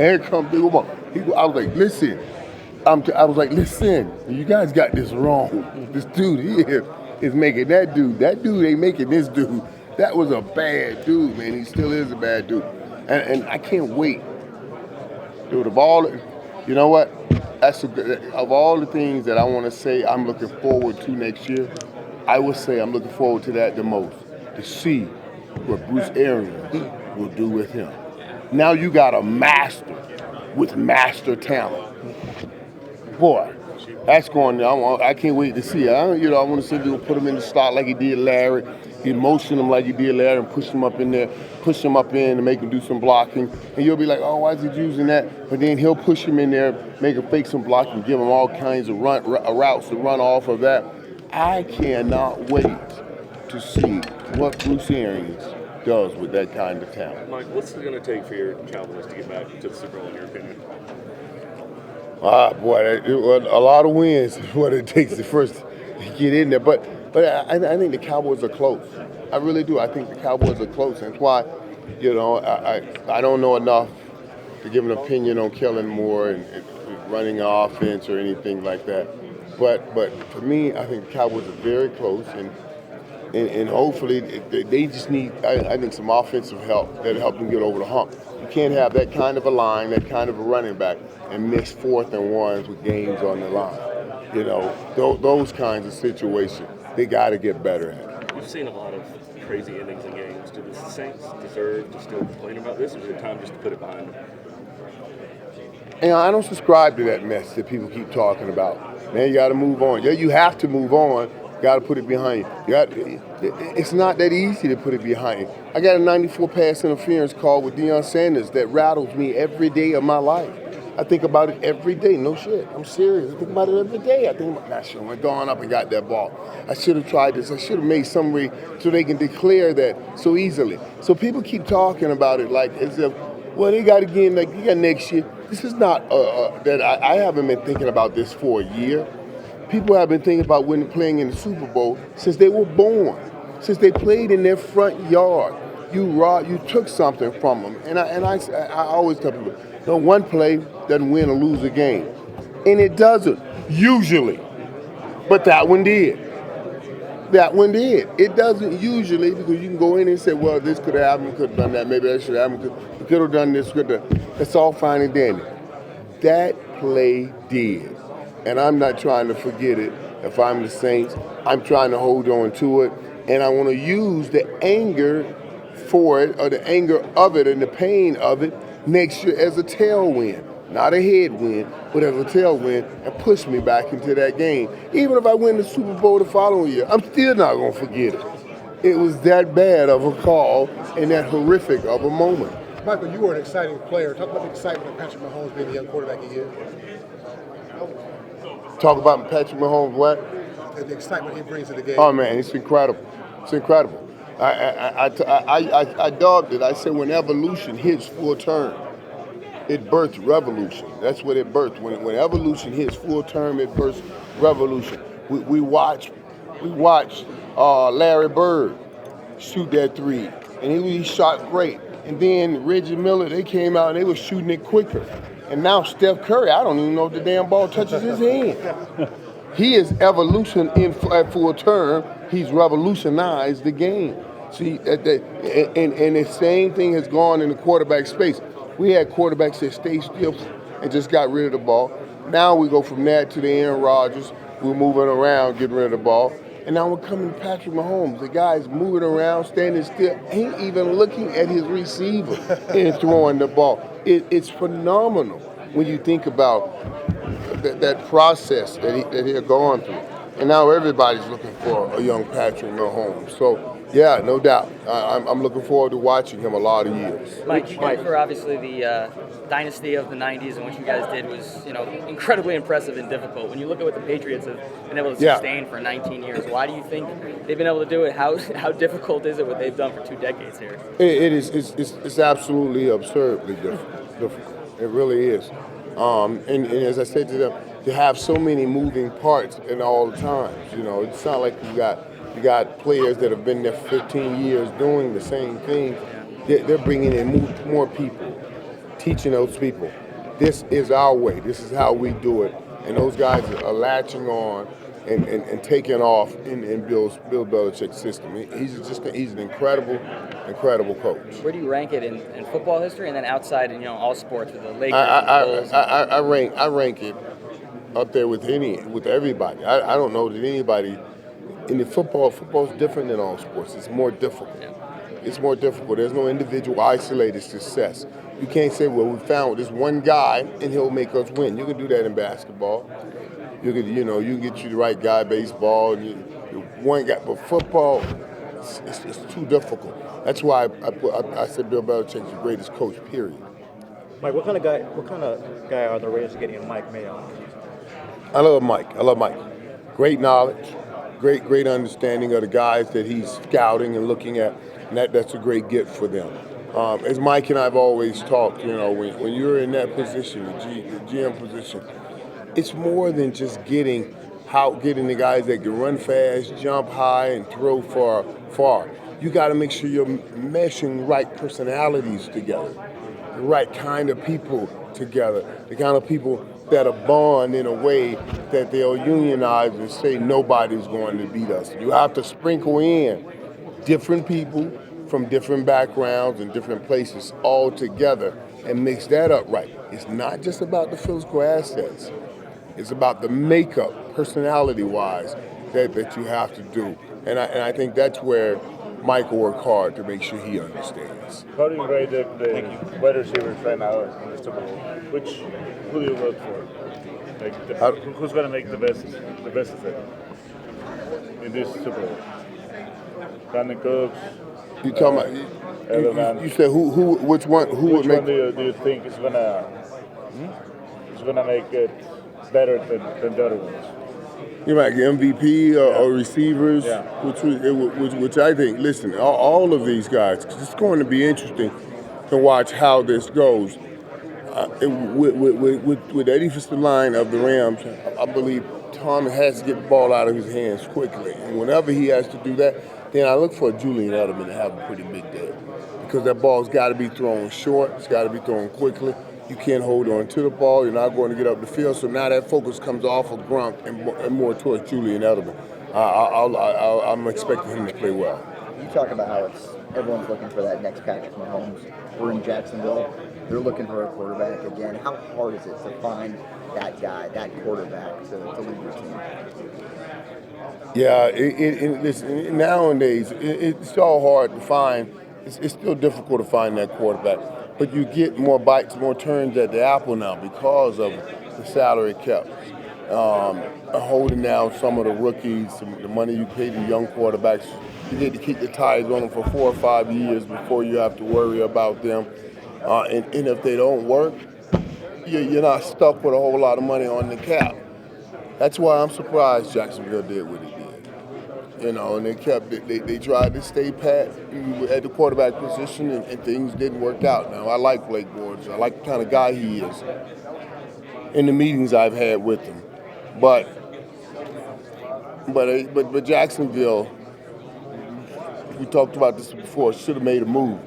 And here comes Big Omar. I was like, listen. I was like, listen, you guys got this wrong. This dude here is making that dude ain't making this dude. That was a bad dude, man. He still is a bad dude. And I can't wait. Dude, you know what? Of all the things that I want to say I'm looking forward to next year, I would say I'm looking forward to that the most. To see what Bruce Arians will do with him. Now you got a master with master talent. Boy, that's going. I can't wait to see it. I want to see if he'll put him in the slot like he did Larry. He motion him like he did Larry and push him up in there, push him up in and make him do some blocking. And you'll be like, oh, why is he using that? But then he'll push him in there, make him fake some blocking, give him all kinds of routes to run off of that. I cannot wait to see what Bruce Arians does with that kind of talent. Mike, what's it going to take for your Cowboys to get back to the Super Bowl, in your opinion? Boy, a lot of wins is what it takes to first get in there. But I think the Cowboys are close. I really do. I think the Cowboys are close. That's why, I don't know enough to give an opinion on Kellen Moore and running an offense or anything like that. But for me, I think the Cowboys are very close, and hopefully they just need, I think, some offensive help that'll help them get over the hump. You can't have that kind of a line, that kind of a running back, and miss 4th and 1s with games on the line. Those kinds of situations, they got to get better at. We've seen a lot of crazy endings in games. Do the Saints deserve to still complain about this, or is it time just to put it behind them? I don't subscribe to that mess that people keep talking about. Man, you got to move on. Yeah, you have to move on. Got to put it behind you. It's not that easy to put it behind you. I got a 94 pass interference call with Deion Sanders that rattles me every day of my life. I think about it every day. No shit. I'm serious. I think about it every day. I think about, I should have gone up and got that ball. I should have tried this. I should have made some way so they can declare that so easily. So people keep talking about it like as if, well, they got again, like you got next year. This is not that I haven't been thinking about this for a year. People have been thinking about playing in the Super Bowl since they were born, since they played in their front yard. You took something from them, and I always tell people, no one play doesn't win or lose a game, and it doesn't usually, but that one did. That one did. It doesn't usually because you can go in and say, well, this could have happened, could have done that, maybe that should have happened, you could have done this, could have. It's all fine and dandy. That play did. And I'm not trying to forget it. If I'm the Saints, I'm trying to hold on to it. And I want to use the anger for it, or the anger of it and the pain of it next year as a tailwind. Not a headwind, but as a tailwind, and push me back into that game. Even if I win the Super Bowl the following year, I'm still not going to forget it. It was that bad of a call and that horrific of a moment. Michael, you were an exciting player. Talk about the excitement of Patrick Mahomes being the young quarterback he is. Talk about Patrick Mahomes, what? And the excitement he brings to the game. Oh man, it's incredible. It's incredible. I dogged it. I said when evolution hits full term, it births revolution. That's what it births. When evolution hits full term, it births revolution. We watched Larry Bird shoot that three, and he shot great. And then Reggie Miller, they came out and they were shooting it quicker. And now Steph Curry, I don't even know if the damn ball touches his hand. He is evolution at full term. He's revolutionized the game. See, and the same thing has gone in the quarterback space. We had quarterbacks that stayed still and just got rid of the ball. Now we go from that to the Aaron Rodgers. We're moving around, getting rid of the ball. And now we're coming to Patrick Mahomes. The guy's moving around, standing still, ain't even looking at his receiver and throwing the ball. It's phenomenal when you think about that process that he had gone through. And now everybody's looking for a young Patrick Mahomes. So, yeah, no doubt. I'm looking forward to watching him a lot of years. Mike, you guys were obviously the dynasty of the 90s, and what you guys did was, incredibly impressive and difficult. When you look at what the Patriots have been able to sustain for 19 years, why do you think they've been able to do it? How difficult is it what they've done for 2 decades here? It is. It's absolutely absurdly difficult. It really is. And as I said to them, to have so many moving parts in all the times. It's not like you got players that have been there for 15 years doing the same thing. They're bringing in more people teaching those people, this is our way, this is how we do it. And those guys are latching on and taking off in Bill Belichick's system. He's an incredible coach. Where do you rank it in football history and then outside in all sports with the Lakers I, and the Bulls? I rank it up there with everybody. I don't know that anybody in the football's different than all sports. It's more difficult. Yeah. It's more difficult. There's no individual isolated success. You can't say, well, we found this one guy and he'll make us win. You can do that in basketball. You can get you the right guy, baseball, and one guy. But football, it's too difficult. That's why I said Bill Belichick's the greatest coach. Period. Mike, what kind of guy are the Raiders getting in Mike Mayock? I love Mike. Great knowledge, great understanding of the guys that he's scouting and looking at, and that's a great gift for them. As Mike and I have always talked, when you're in that position, the GM position, it's more than just getting the guys that can run fast, jump high, and throw far. You got to make sure you're meshing right personalities together, the right kind of people together, the kind of people that'll bond in a way that they'll unionize and say nobody's going to beat us. You have to sprinkle in different people from different backgrounds and different places all together and mix that up right. It's not just about the physical assets. It's about the makeup, personality-wise, that you have to do. And I think that's where Mike will work hard to make sure he understands. How do you rate the wide receivers right now in the Super Bowl? Who do you look for? Who's going to make the best step in this Super Bowl? Brandon Cooks. You talking about? You said which one? Which one do you think is gonna make it better than the other ones? You might get MVP or receivers, Yeah. which I think. Listen, all of these guys. 'Cause it's going to be interesting to watch how this goes. With that defensive line of the Rams, I believe Tom has to get the ball out of his hands quickly, and whenever he has to do that, then I look for Julian Edelman to have a pretty big day because that ball's got to be thrown short. It's got to be thrown quickly. You can't hold on to the ball. You're not going to get up the field. So now that focus comes off of Gronk and more towards Julian Edelman. I'm expecting him to play well. You talk about how everyone's looking for that next Patrick Mahomes. We're in Jacksonville. They're looking for a quarterback again. How hard is it to find that guy, that quarterback to lead your team? Yeah, listen, nowadays it's all hard to find. It's still difficult to find that quarterback, but you get more bites, more turns at the apple now because of the salary cap, holding down some of the rookies, the money you pay the young quarterbacks. You get to keep the ties on them for 4 or 5 years before you have to worry about them, and if they don't work, you're not stuck with a whole lot of money on the cap. That's why I'm surprised Jacksonville did what he did. And they tried to stay pat at the quarterback position, and things didn't work out. Now, I like Blake Bortles. I like the kind of guy he is in the meetings I've had with him. But Jacksonville, we talked about this before, should have made a move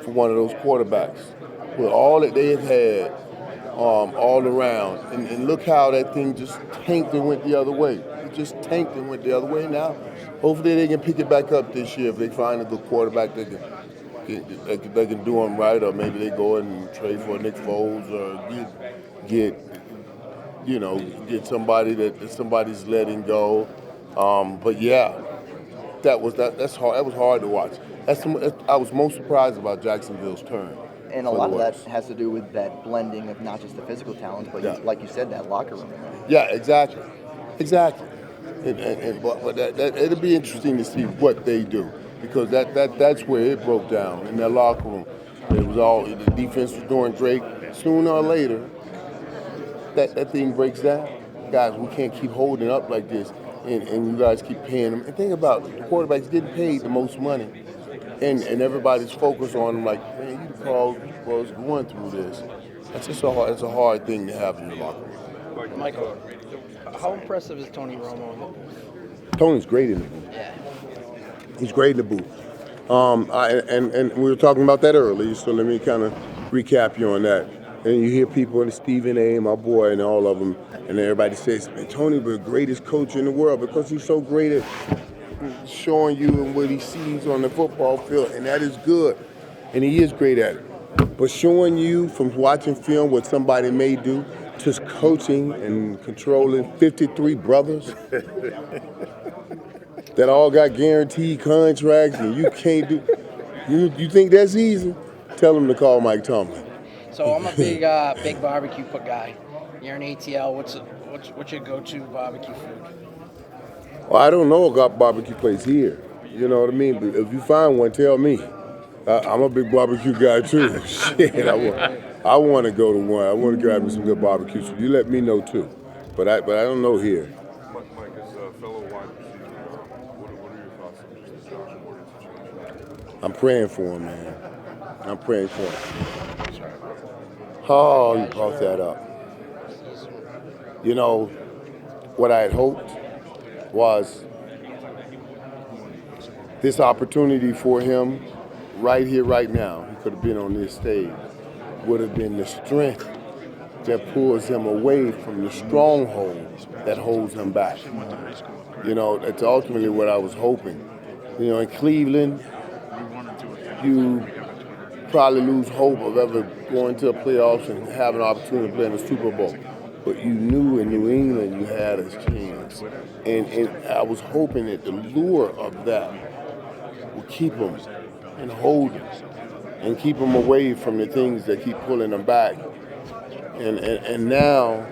for one of those quarterbacks. With all that they have had all around. And look how that thing just tanked and went the other way. It just tanked and went the other way now. Hopefully they can pick it back up this year if they find a good quarterback that can do them right, or maybe they go and trade for Nick Foles or get somebody that somebody's letting go. But yeah, that's hard. That was hard to watch. I was most surprised about Jacksonville's turn. And a lot of that has to do with that blending of not just the physical talents, but like you said, that locker room. Yeah, exactly. But it'll be interesting to see what they do, because that's where it broke down in that locker room. It was all the defense was doing great. Sooner or later, that thing breaks down. Guys, we can't keep holding up like this, and you guys keep paying them. And think about it, the quarterbacks getting paid the most money. And everybody's focused on them like, man, you the Cowboys was going through this. It's a hard thing to have in your locker room. Michael, how impressive is Tony Romo in the booth? Tony's great in the booth. Yeah. He's great in the booth. And we were talking about that earlier, so let me kind of recap you on that. And you hear people, and Stephen A., my boy, and all of them, and everybody says, man, Tony was the greatest coach in the world because he's so great at showing you what he sees on the football field, and that is good. And he is great at it. But showing you from watching film what somebody may do, just coaching and controlling 53 brothers that all got guaranteed contracts, and you can't do. You think that's easy? Tell them to call Mike Tomlin. So I'm a big barbecue guy. You're an ATL. What's your go-to barbecue food? Well, I don't know about barbecue place here. You know what I mean? But if you find one, tell me. I'm a big barbecue guy too. Shit, I want to go to one. I want to grab me some good barbecue. So you let me know too. But I don't know here. Mike, as a fellow wide receiver, what are your thoughts on just the Josh Gordon situation? I'm praying for him, man. I'm praying for him. Oh, you brought that up. You know, what I had hoped was this opportunity for him right here, right now. He could have been on this stage. Would have been the strength that pulls him away from the stronghold that holds him back. You know, that's ultimately what I was hoping. You know, in Cleveland, you probably lose hope of ever going to the playoffs and having an opportunity to play in the Super Bowl. But you knew in New England you had a chance. And I was hoping that the lure of that would keep him and hold him and keep him away from the things that keep pulling him back. And now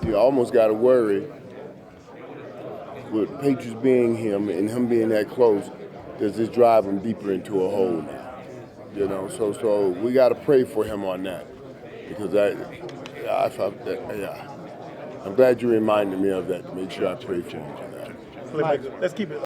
you almost got to worry with Patriots being him and him being that close, does this drive him deeper into a hole now? You know, so we got to pray for him on that, because I felt that, yeah. I'm glad you reminded me of that to make sure I pray for him for that. Mike, let's keep it.